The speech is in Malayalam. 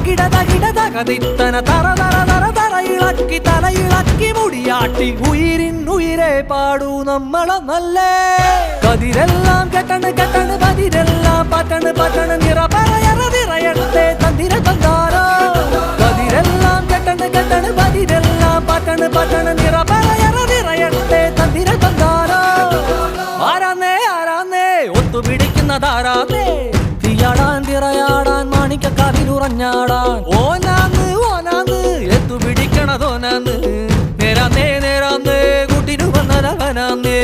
തകിടതകിടതകതിത്തന തറ തറ തറ തറ ഇളക്കി തലയിളക്കി മുടിയാട്ടി ഉയിരിൻ ഉയിരെ പാടൂ നമ്മളെ നല്ലേ കതിരെല്ലാം കെട്ടണ് കെട്ടണ് പതിരെല്ലാം പറ്റണ് പറ്റണ് നിറ പറയറതിറയട്ടെ തന്തിര തന്താരോ കതിരെല്ലാം കെട്ടണ് കെട്ടണ് പതിരെല്ലാം പറ്റണ് പറ്റണ് നിറ പറയറതിറയട്ടെ തന്തിര തന്താരോ ആരാന്നേ ആരാന്നേ ഒത്തുപിടിക്കുന്നതാരാന്നേ തീയാടാൻ തിറയാടാൻ മാണിക്കക്കാതിലുറഞ്ഞാടാൻ ഓനാന്ന് ഓനാന്ന് എത്തുപിടിക്കണതോനാന്ന് നേരാന്നേ നേരാന്നേ കുട്ടിനു വന്നതവനാന്നേ